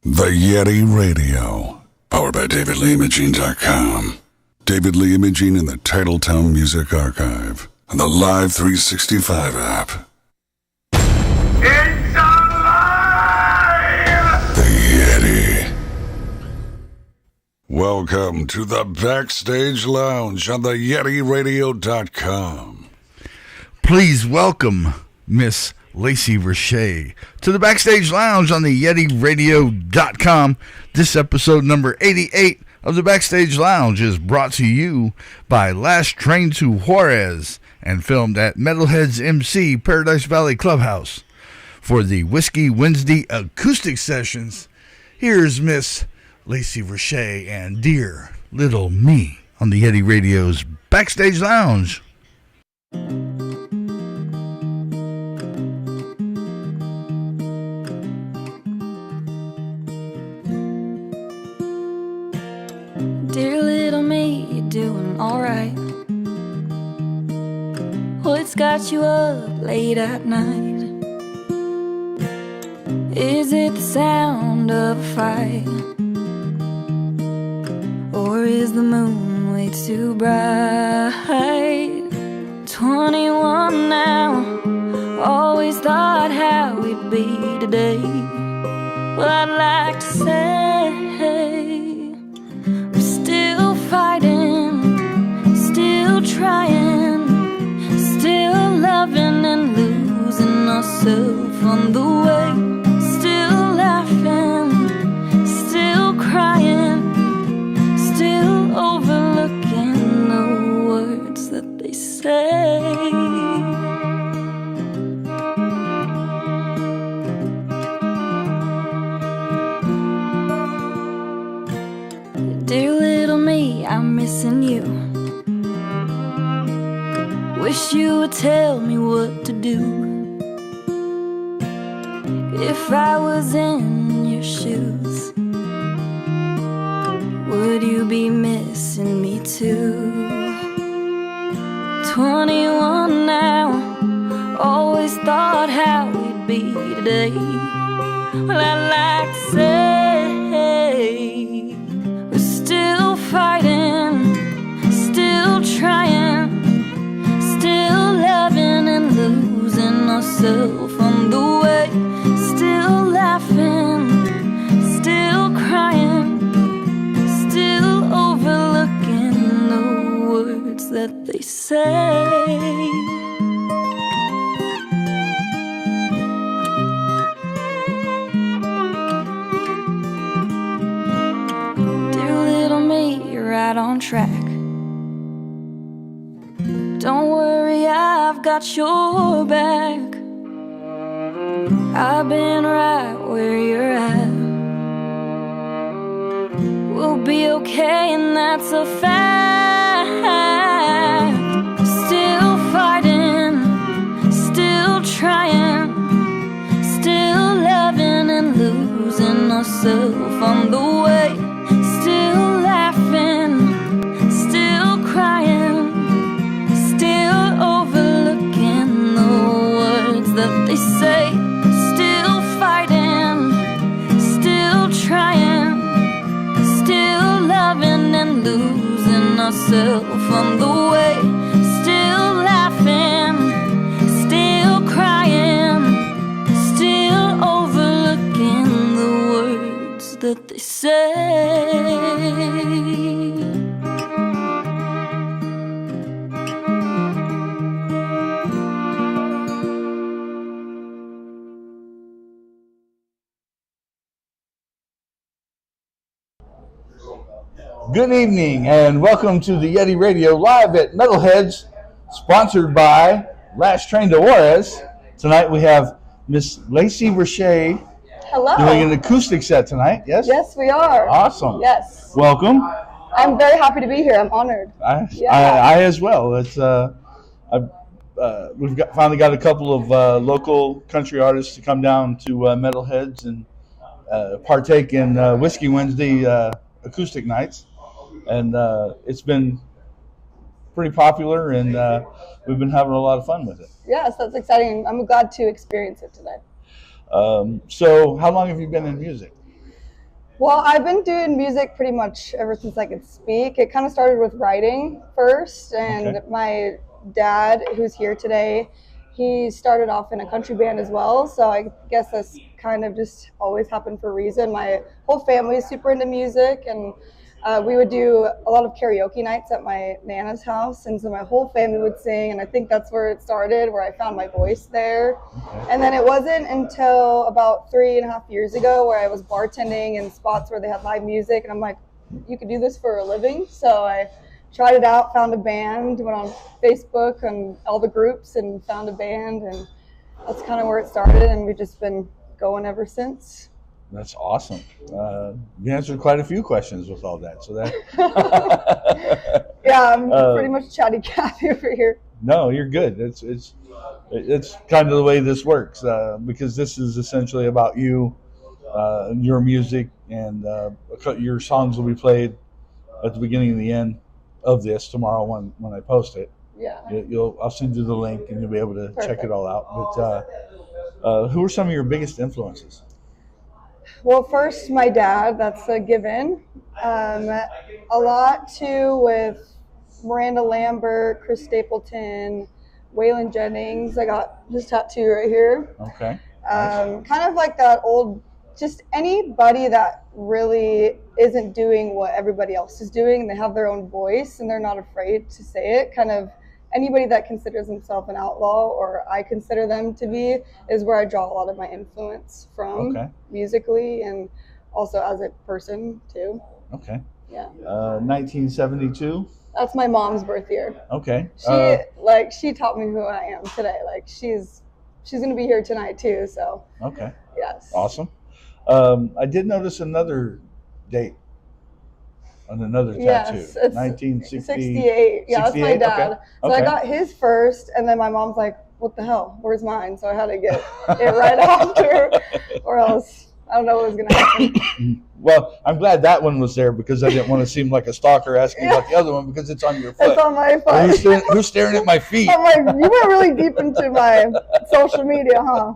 The Yeti Radio, powered by DavidLeeImaging.com. David Lee Imaging in the Titletown Music Archive and the Live 365 app. It's alive! The Yeti. Welcome to the Backstage Lounge on the YetiRadio.com. Please welcome Miss LACEY RASHEA to the Backstage Lounge on the YetiRadio.com. This episode number 88 of the Backstage Lounge is brought to you by Last Train to Juarez and filmed at MetalHeads MC Paradise Valley Clubhouse. For the Whiskey Wednesday acoustic sessions, here's Miss LACEY RASHEA and Dear Little Me on the Yeti Radio's Backstage Lounge. Dear little me, you're doing alright. What's got you up late at night? Is it the sound of a fight? Or is the moon way too bright? 21 now, always thought how we'd be today. Well, I'd like to say still fighting, still trying, still loving and losing ourselves on the way. Still laughing, still crying, still overlooking the words that they say. Dear little me, I'm missing you. Wish you would tell me what to do. If I was in your shoes, would you be missing me too? 21 now, always thought how we'd be today. Well, I'd like to say still fighting, still trying, still loving and losing ourselves on the way. Still laughing, still crying, still overlooking the words that they say. Right on track. Don't worry, I've got your back. I've been right where you're at. We'll be okay, and that's a fact. Still fighting, still trying, still loving and losing ourselves on the way. Still laughing, still crying, still overlooking the words that they say. Still fighting, still trying, still loving and losing ourselves on the way. Still laughing, still crying, still overlooking the words that they say. Good evening and welcome to the Yeti Radio live at MetalHeads, sponsored by Last Train to Juarez. Tonight we have Miss LACEY RASHEA. Hello. Doing an acoustic set tonight, yes? Yes, we are. Awesome. Yes. Welcome. I'm very happy to be here. I'm honored. I as well. It's we've finally got a couple of local country artists to come down to MetalHeads and partake in Whiskey Wednesday acoustic nights, and it's been pretty popular, and we've been having a lot of fun with it. Yes, that's exciting. I'm glad to experience it tonight. So how long have you been in music? Well, I've been doing music pretty much ever since I could speak. It kind of started with writing first, and Okay. my dad, who's here today, he started off in a country band as well. So I guess that's kind of just always happened for a reason. My whole family is super into music, and we would do a lot of karaoke nights at my Nana's house, and so my whole family would sing, and I think that's where it started, where I found my voice there. And then it wasn't until about 3.5 years ago where I was bartending in spots where they had live music, and I'm like, you could do this for a living. So I tried it out, found a band, went on Facebook and all the groups and found a band, and that's kind of where it started, and we've just been going ever since. That's awesome. You answered quite a few questions with all that. So that. Yeah, I'm pretty much chatty Cathy over here. No, you're good. It's kind of the way this works because this is essentially about you, your music, and your songs will be played at the beginning and the end of this tomorrow when I post it. Yeah. I'll send you the link and you'll be able to check Perfect. it all out. But who are some of your biggest influences? Well, first, my dad, that's a given. A lot, too, with Miranda Lambert, Chris Stapleton, Waylon Jennings. I got his tattoo right here. Okay. Kind of like that old, just anybody that really isn't doing what everybody else is doing, and they have their own voice, and they're not afraid to say it. Kind of anybody that considers himself an outlaw, or I consider them to be, is where I draw a lot of my influence from, musically and also as a person too. Okay. Yeah. 1972. That's my mom's birth year. Okay. She taught me who I am today. Like she's gonna be here tonight too. So. Okay. Yes. Awesome. I did notice another date on another tattoo. Yes, it's 1968. Yeah, that's my dad. Okay. So I got his first, and then my mom's like, what the hell? Where's mine? So I had to get it right after, or else I don't know what was going to happen. Well, I'm glad that one was there because I didn't want to seem like a stalker asking about the other one because it's on your foot. It's on my foot. Who's staring at my feet? I'm like, you went really deep into my social media, huh?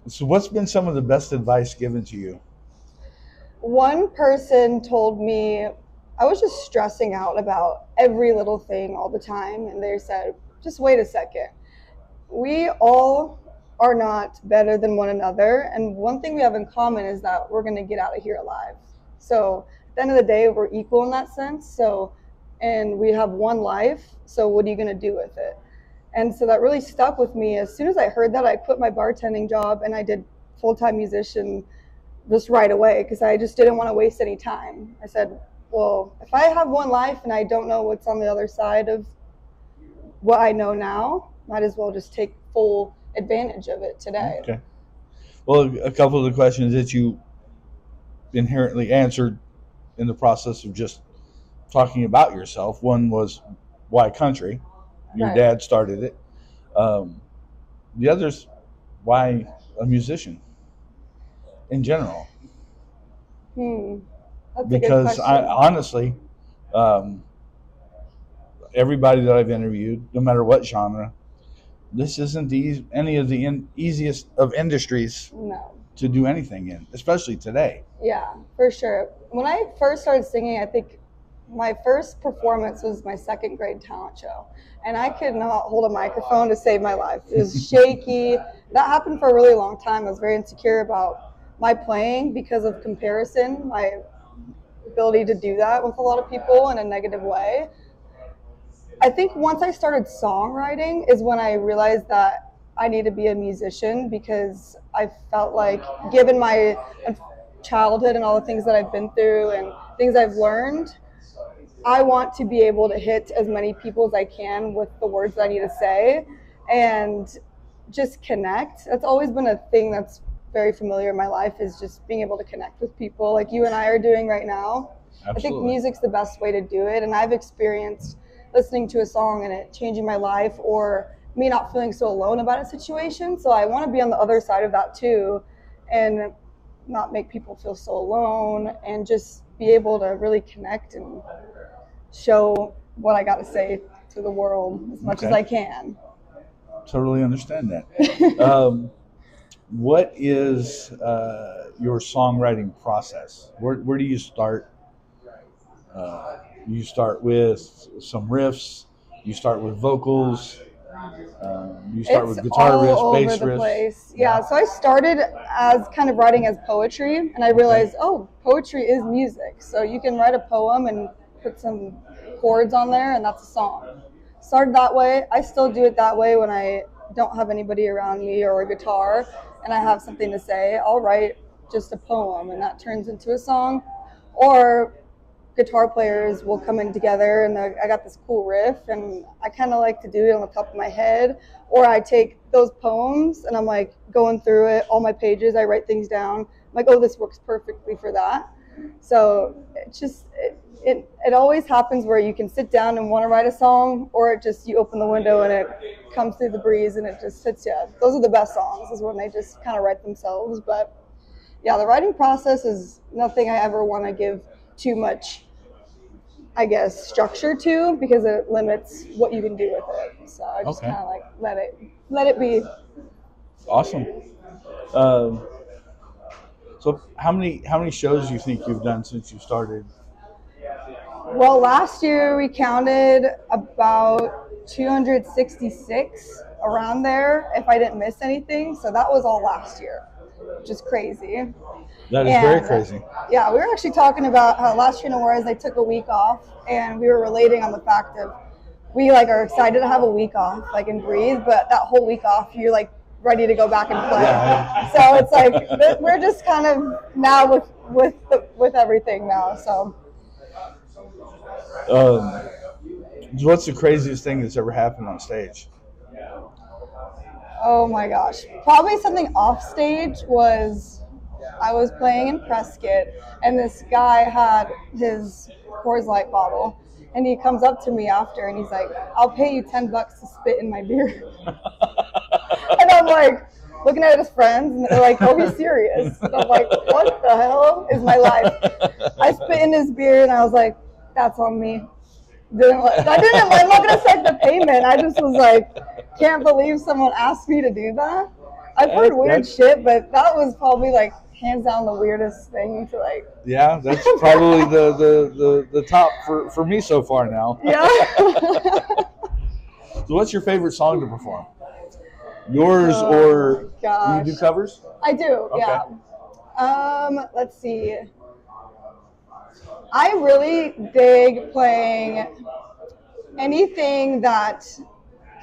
So what's been some of the best advice given to you? One person told me I was just stressing out about every little thing all the time, and they said, just wait a second. We all are not better than one another, and one thing we have in common is that we're going to get out of here alive. So at the end of the day, we're equal in that sense. So, and we have one life, so what are you going to do with it? And so that really stuck with me. As soon as I heard that, I quit my bartending job and I did full-time musician just right away because I just didn't want to waste any time. I said, well, if I have one life and I don't know what's on the other side of what I know now, might as well just take full advantage of it today. Okay. Well, a couple of the questions that you inherently answered in the process of just talking about yourself. One was why country? Your dad started it. The other's why a musician in general? That's because a good I honestly, everybody that I've interviewed, no matter what genre, this isn't any of the easiest of industries to do anything in, especially today. Yeah, for sure. When I first started singing, I think my first performance was my second grade talent show. And I could not hold a microphone to save my life. It was shaky. That happened for a really long time. I was very insecure about my playing because of comparison, my ability to do that with a lot of people in a negative way. I think once I started songwriting is when I realized that I need to be a musician, because I felt like, given my childhood and all the things that I've been through and things I've learned, I want to be able to hit as many people as I can with the words that I need to say and just connect. That's always been a thing that's very familiar in my life, is just being able to connect with people like you and I are doing right now. Absolutely. I think music's the best way to do it, and I've experienced listening to a song and it changing my life, or me not feeling so alone about a situation. So I want to be on the other side of that too, and not make people feel so alone, and just be able to really connect and show what I got to say to the world as much as I can. Totally understand that. what is your songwriting process? Where do you start? You start with some riffs. You start with vocals. You start It's with guitar all riffs, over bass the riffs. place. Yeah, so I started as kind of writing as poetry, and I realized, poetry is music. So you can write a poem and put some chords on there, and that's a song. Started that way. I still do it that way when I don't have anybody around me or a guitar, and I have something to say. I'll write just a poem, and that turns into a song. Or guitar players will come in together and I got this cool riff and I kind of like to do it on the top of my head, or I take those poems and I'm like going through it, all my pages, I write things down. I'm like, oh, this works perfectly for that. So it always happens where you can sit down and want to write a song, or it just, you open the window and it comes through the breeze and it just hits you. Those are the best songs, is when they just kind of write themselves. But yeah, the writing process is nothing I ever want to give too much, I guess, structure to, because it limits what you can do with it. So I just kind of like let it be. Awesome. So how many shows do you think you've done since you started? Well, last year we counted about 266, around there, if I didn't miss anything. So that was all last year, which is crazy. That is very crazy. Yeah, we were actually talking about how last year in Juarez they took a week off, and we were relating on the fact of we like are excited to have a week off, like, and breathe, but that whole week off you're like ready to go back and play. Yeah. So it's like we're just kind of now with everything now. So. What's the craziest thing that's ever happened on stage? Oh my gosh, probably something off stage was. I was playing in Prescott, and this guy had his Coors Light bottle, and he comes up to me after, and he's like, "I'll pay you $10 to spit in my beer." And I'm like, looking at his friends, and they're like, "Oh, he's serious." And I'm like, "What the hell is my life?" I spit in his beer, and I was like, "That's on me." I'm not gonna set the payment. I just was like, can't believe someone asked me to do that. I've heard weird shit, but that was probably like hands down the weirdest thing to like. Yeah, that's probably the top for me so far now. Yeah. So what's your favorite song to perform? Yours or gosh. You do covers? I do, okay. Yeah. Let's see. I really dig playing anything that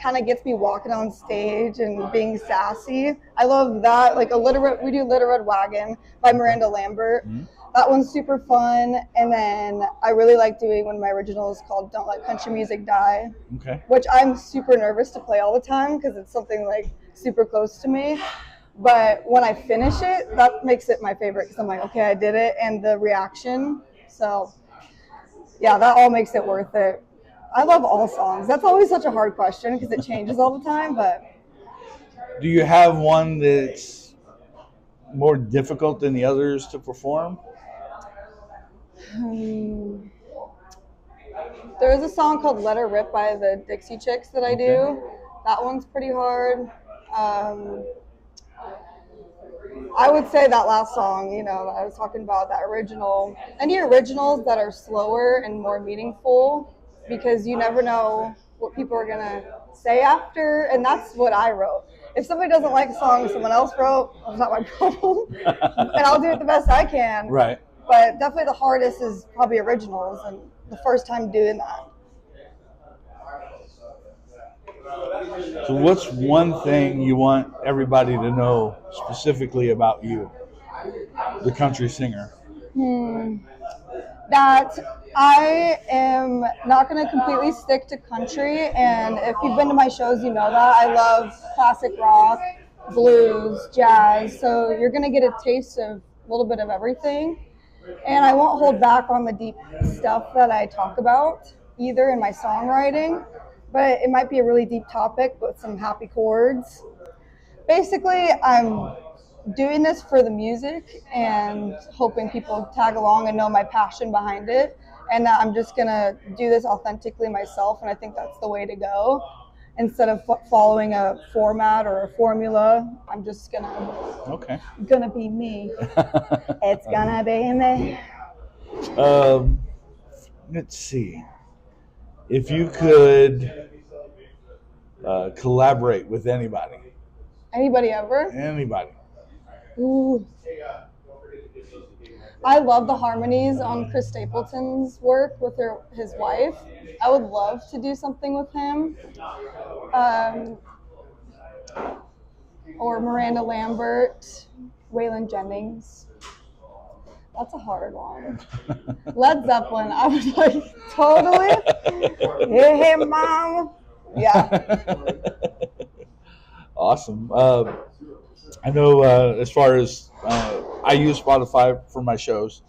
kind of gets me walking on stage and being sassy. I love that. Like we do Little Red Wagon by Miranda Lambert. Mm-hmm. That one's super fun. And then I really like doing one of my originals called Don't Let Country Music Die. Okay. Which I'm super nervous to play all the time because it's something like super close to me. But when I finish it, that makes it my favorite because I'm like, okay, I did it. And the reaction. So yeah, that all makes it worth it. I love all songs. That's always such a hard question because it changes all the time, but. Do you have one that's more difficult than the others to perform? There's a song called Let Her Rip by the Dixie Chicks that I do. That one's pretty hard. I would say that last song, that I was talking about, that original. Any originals that are slower and more meaningful, because you never know what people are going to say after, and that's what I wrote. If somebody doesn't like a song someone else wrote, it's not my problem, and I'll do it the best I can. Right. But definitely the hardest is probably originals, and the first time doing that. So what's one thing you want everybody to know specifically about you, the country singer? That I am not going to completely stick to country, and if you've been to my shows, you know that. I love classic rock, blues, jazz, so you're going to get a taste of a little bit of everything. And I won't hold back on the deep stuff that I talk about, either in my songwriting. But it might be a really deep topic with some happy chords. Basically, I'm doing this for the music and hoping people tag along and know my passion behind it. And that I'm just going to do this authentically myself, and I think that's the way to go. instead of following a format or a formula. I'm just gonna be me. It's gonna be me. Let's see. If you could collaborate with anybody. Anybody ever? Anybody. Ooh. I love the harmonies on Chris Stapleton's work with his wife. I would love to do something with him. Or Miranda Lambert, Waylon Jennings. That's a hard one. Led Zeppelin, I would like totally. Hey, mom. Yeah. Awesome. I know as far as I use Spotify for my shows.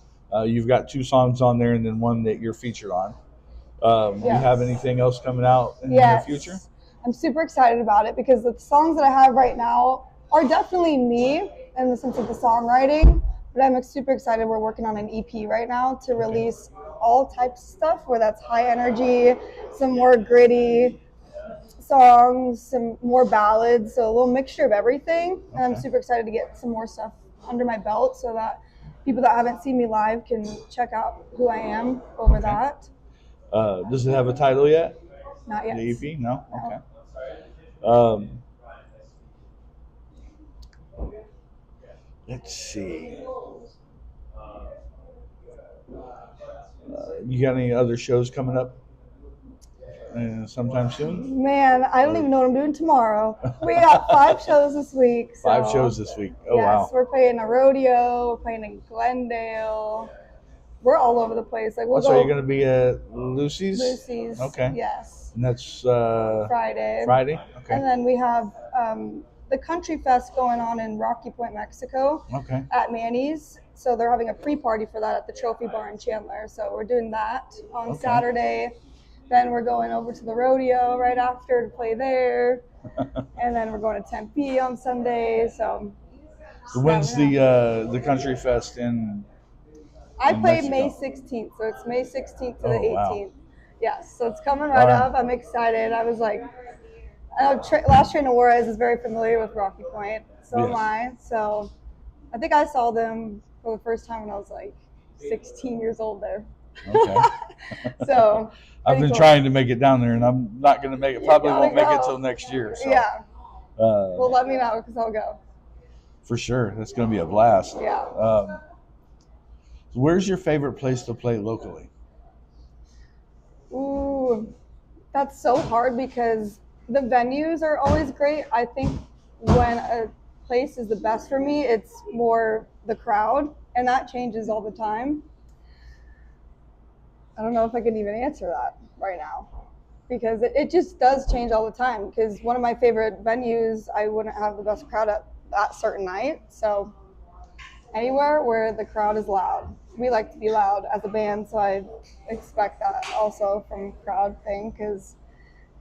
You've got 2 songs on there and then one that you're featured on. Yes. Do you have anything else coming out in the near future? I'm super excited about it because the songs that I have right now are definitely me in the sense of the songwriting, but I'm super excited. We're working on an EP right now to release all types of stuff, where that's high energy, some more gritty songs, some more ballads, so a little mixture of everything. And I'm super excited to get some more stuff under my belt so that people that haven't seen me live can check out who I am over that. Does it have a title yet? Not yet. The EP? No? Okay. Let's see. You got any other shows coming up sometime soon? Man, I don't even know what I'm doing tomorrow. We got 5 shows this week. So. 5 shows this week. Oh, yes, wow. We're playing a rodeo. We're playing in Glendale. We're all over the place. Like So you're going to be at Lucy's? Lucy's. Okay. Yes. And that's Friday. Friday? Okay. And then we have the Country Fest going on in Rocky Point, Mexico. Okay. At Manny's. So they're having a pre-party for that at the Trophy Bar in Chandler. So we're doing that on Saturday. Then we're going over to the rodeo right after to play there. And then we're going to Tempe on Sunday. So when's the Country Fest in I play Mexico? May 16th. So it's May 16th to the 18th. Wow. Yes. So it's coming right up. I'm excited. I was like, Last Train to Juarez is very familiar with Rocky Point. So am I. So I think I saw them for the first time when I was like 16 years old there. Okay. So I've been trying to make it down there, and I'm not going to make it. Probably won't make it till next year. So. Yeah. Well, let me know because I'll go. For sure. That's going to be a blast. Yeah. Where's your favorite place to play locally? Ooh, that's so hard because the venues are always great. I think when a place is the best for me, it's more the crowd, and that changes all the time. I don't know if I can even answer that right now because it just does change all the time, because one of my favorite venues, I wouldn't have the best crowd at that certain night. So anywhere where the crowd is loud. We like to be loud as a band, so I expect that also from crowd thing, because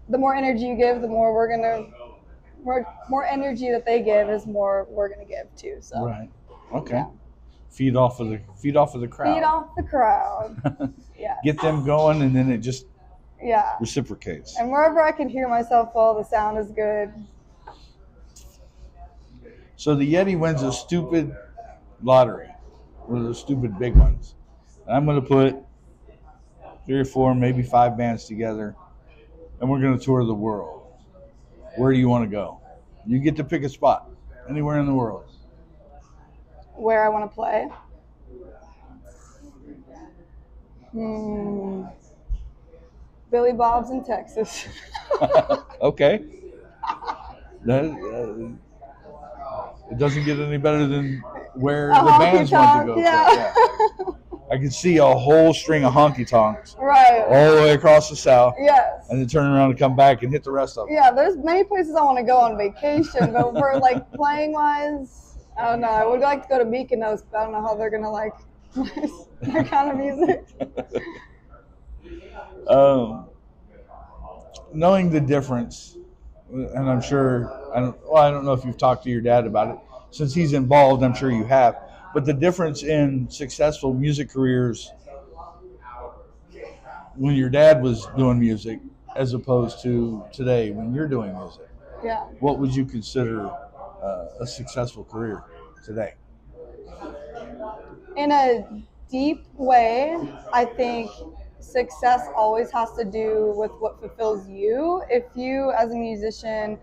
the more energy you give, the more more energy that they give is more we're gonna give too. So right. Okay. Yeah. Feed off of the crowd. Feed off the crowd. Yeah. Get them going, and then it just reciprocates. And wherever I can hear myself well, the sound is good. So the Yeti wins a stupid lottery, one of those stupid big ones. And I'm going to put 3 or 4, maybe 5 bands together, and we're going to tour the world. Where do you want to go? You get to pick a spot, anywhere in the world. Where I want to play? Billy Bob's in Texas. Okay. It doesn't get any better than where the bands want to go. Yeah. I can see a whole string of honky tonks right all the way across the south. Yes. And then turn around and come back and hit the rest of them. Yeah, there's many places I want to go on vacation, but for like playing wise, I don't know. I would like to go to Mykonos, but I don't know how they're gonna like my kind of music. Knowing the difference, and I'm sure I don't know if you've talked to your dad about it. Since he's involved, I'm sure you have. But the difference in successful music careers when your dad was doing music as opposed to today when you're doing music? Yeah. What would you consider a successful career today? In a deep way, I think success always has to do with what fulfills you. If you, as a musician,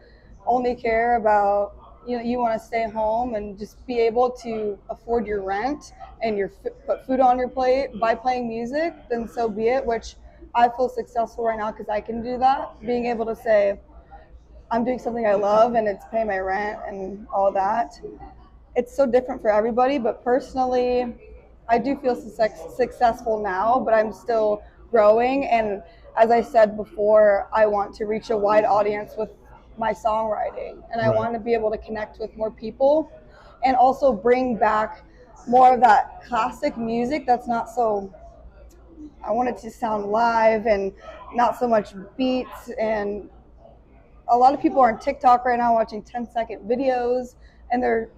only care about, you want to stay home and just be able to afford your rent and put food on your plate by playing music, then so be it, which I feel successful right now because I can do that. Being able to say, I'm doing something I love and it's paying my rent and all that. It's so different for everybody, but personally, I do feel successful now, but I'm still growing. And as I said before, I want to reach a wide audience with my songwriting, and I want to be able to connect with more people and also bring back more of that classic music that's not so, I want it to sound live and not so much beats. And a lot of people are on TikTok right now watching 10-second videos, and their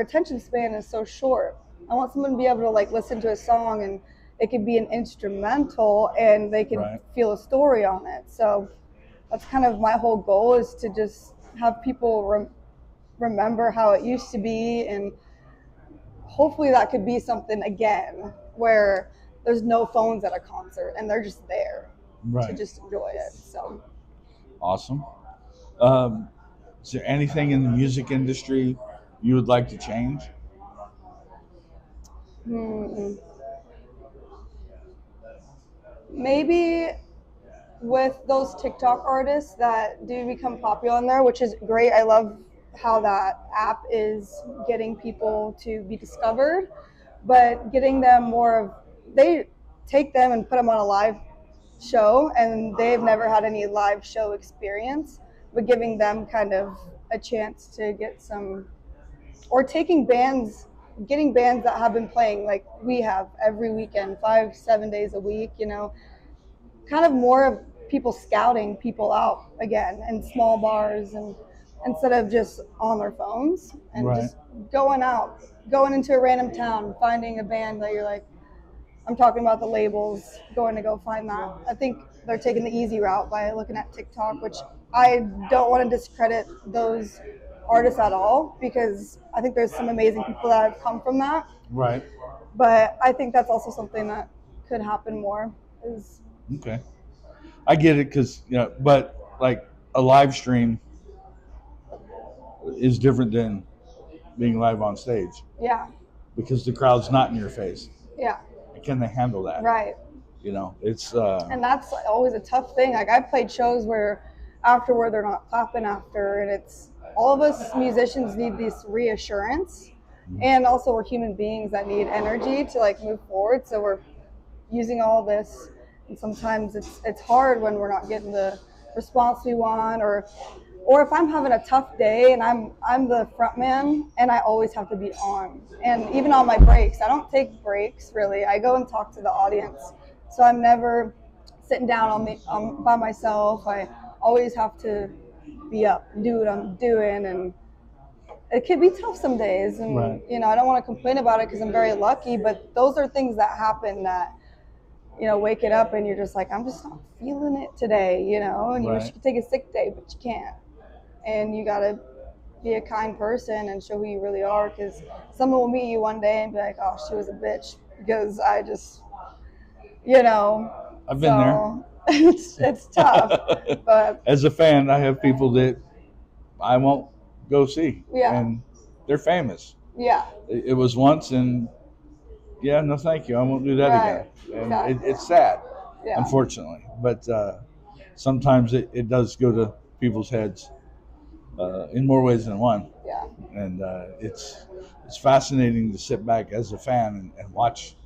attention span is so short. I want someone to be able to like listen to a song and it could be an instrumental and they can feel a story on it. So that's kind of my whole goal, is to just have people remember how it used to be, and hopefully that could be something again where there's no phones at a concert and they're just there to just enjoy it. So awesome. Is there anything in the music industry you would like to change? Maybe with those TikTok artists that do become popular on there, which is great. I love how that app is getting people to be discovered, but getting them more of, they take them and put them on a live show and they've never had any live show experience, but giving them kind of a chance to get some, or getting bands that have been playing like we have every weekend, 5-7 days a week, kind of more of people scouting people out again in small bars, and instead of just on their phones, and just going into a random town, finding a band that you're like, I'm talking about the labels, going to go find that. I think they're taking the easy route by looking at TikTok, which I don't want to discredit those artists at all, because I think there's some amazing people that have come from that. Right. But I think that's also something that could happen more. Okay. I get it, because, but like a live stream is different than being live on stage. Yeah. Because the crowd's not in your face. Yeah. Can they handle that? Right. It's and that's always a tough thing. Like, I've played shows where afterward they're not clapping after, and it's, all of us musicians need this reassurance, and also we're human beings that need energy to like move forward. So we're using all this, and sometimes it's hard when we're not getting the response we want, or if I'm having a tough day and I'm the front man and I always have to be on. And even on my breaks, I don't take breaks really. I go and talk to the audience. So I'm never sitting down by myself. I always have to be up and do what I'm doing, and it can be tough some days. And I don't want to complain about it because I'm very lucky, but those are things that happen that, wake it up and you're just like, I'm just not feeling it today, and you wish you could take a sick day, but you can't. And you got to be a kind person and show who you really are, because someone will meet you one day and be like, oh, she was a bitch, because I just, I've been there. It's tough. But as a fan, I have people that I won't go see. Yeah. And they're famous. Yeah. It was once, and no thank you, I won't do that again. And it's sad, unfortunately. But sometimes it does go to people's heads in more ways than one. Yeah. And it's fascinating to sit back as a fan and watch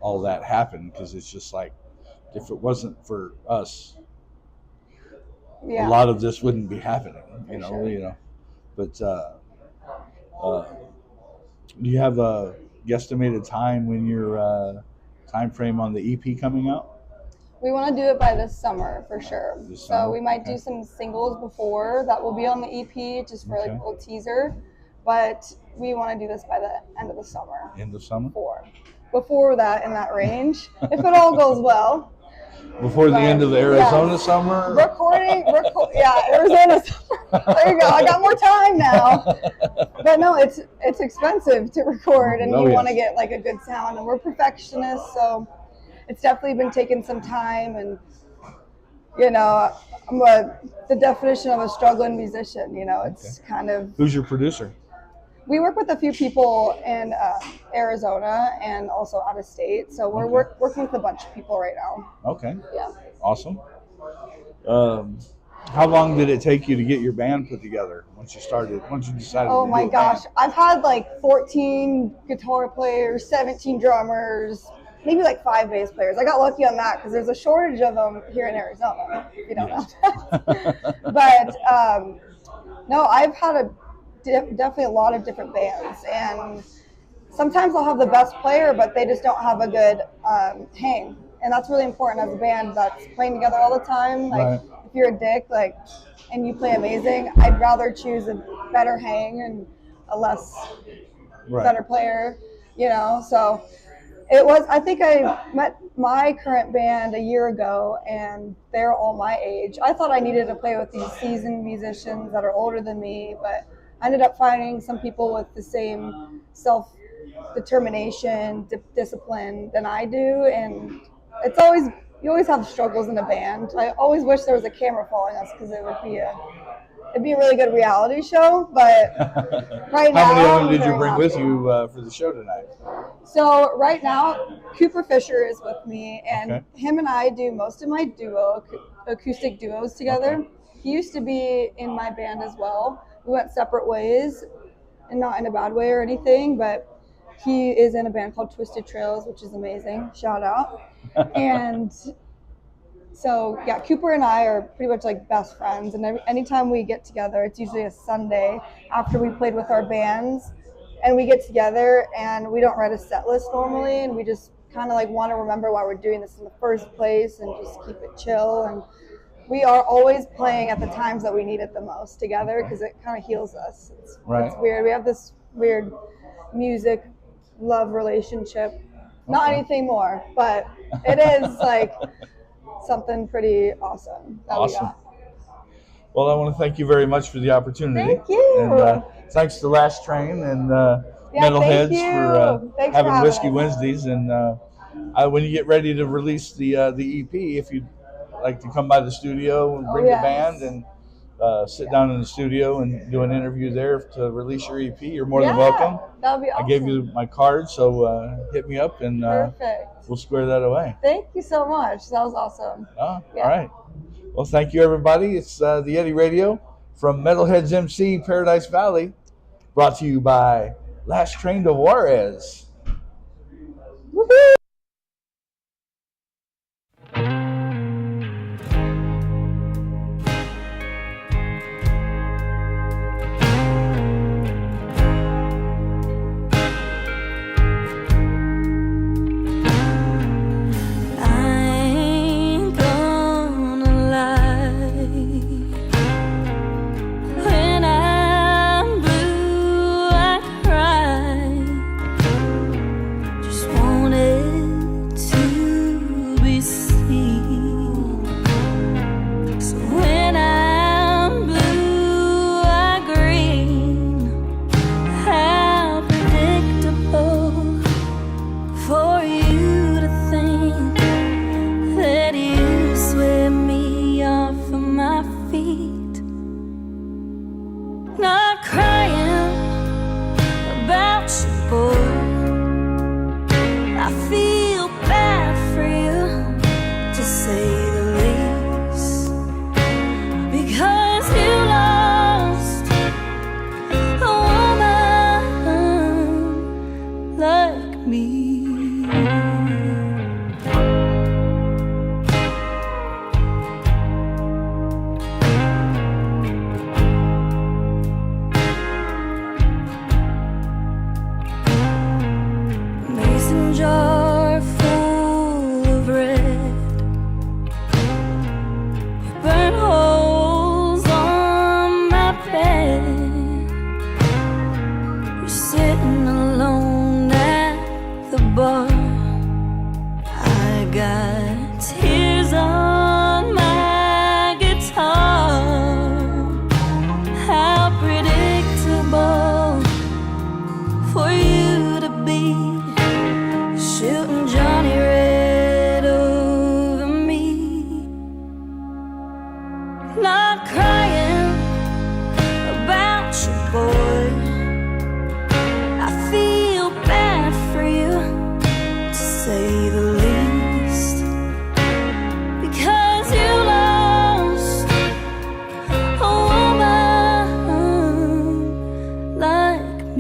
all that happen, because it's just like, if it wasn't for us, a lot of this wouldn't be happening, But do you have a guesstimated time when your time frame on the EP coming out? We want to do it by this summer for sure. So we might do some singles before that will be on the EP, just for like a little teaser. But we want to do this by the end of the summer. End of summer? Before that, in that range, if it all goes well. before the end of the Arizona summer. Arizona summer. There you go. I got more time now. But no, it's expensive to record, and you want to get like a good sound, and we're perfectionists, so it's definitely been taking some time. And you know, I'm the definition of a struggling musician. You know, it's kind of. Who's your producer? We work with a few people in Arizona and also out of state. So we're working with a bunch of people right now. Okay. Yeah. Awesome. How long did it take you to get your band put together once you decided Oh to my do a gosh. band? I've had like 14 guitar players, 17 drummers, maybe like 5 bass players. I got lucky on that because there's a shortage of them here in Arizona, if you don't know that. But no, I've had definitely a lot of different bands, and sometimes I'll have the best player, but they just don't have a good hang, and that's really important as a band that's playing together all the time. Like if you're a dick, like, and you play amazing, I'd rather choose a better hang and a less better player, you know. So I think I met my current band a year ago, and they're all my age. I thought I needed to play with these seasoned musicians that are older than me, but I ended up finding some people with the same self-determination, discipline than I do, and you always have struggles in a band. I always wish there was a camera following us because it'd be a really good reality show, but right now. How many of them did you bring with you for the show tonight? So right now, Cooper Fisher is with me, and him and I do most of my acoustic duos together. Okay. He used to be in my band as well. We went separate ways, and not in a bad way or anything, but he is in a band called Twisted Trails, which is amazing. Shout out. And so, yeah, Cooper and I are pretty much like best friends, and anytime we get together, it's usually a Sunday after we played with our bands, and we get together, and we don't write a set list normally, and we just kind of like want to remember why we're doing this in the first place and just keep it chill. And we are always playing at the times that we need it the most together because it kind of heals us. It's weird. We have this weird music love relationship. Not anything more, but it is like something pretty awesome that we got. Well, I want to thank you very much for the opportunity. Thank you. And thanks to Last Train and MetalHeads for having Whiskey Wednesdays. And when you get ready to release the EP, if you'd like to come by the studio and bring the band and sit down in the studio and do an interview there to release your EP, you're more than welcome. That would be awesome. I gave you my card, so hit me up and we'll square that away. Thank you so much. That was awesome. All right. Well, thank you, everybody. It's the Yeti Radio from MetalHeads MC, Paradise Valley, brought to you by Last Train to Juarez. Woohoo! Wanted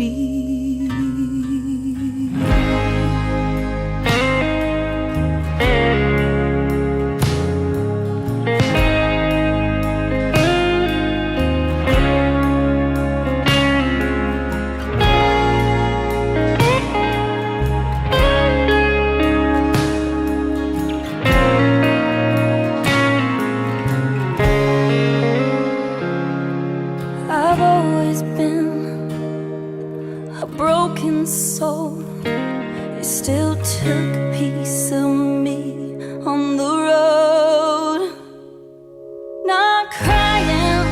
me. I've always been a broken soul. You still took a piece of me on the road. Not crying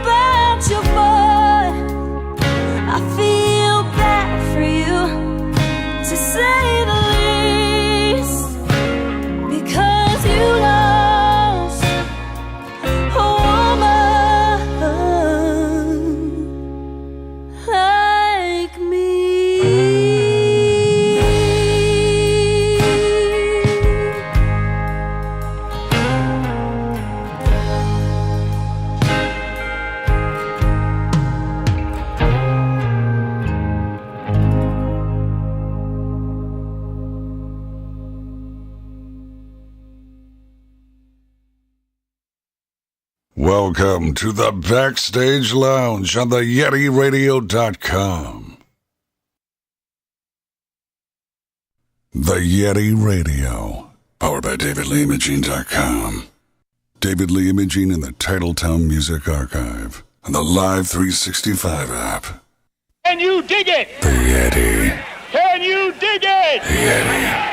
about your boy. I feel bad for you, to say the least, because you lost a woman like me. Welcome to the Backstage Lounge on the YetiRadio.com. The Yeti Radio, powered by DavidLeeImaging.com. David Lee Imaging in the Titletown Music Archive and the Live 365 app. Can you dig it? The Yeti. Can you dig it? The Yeti.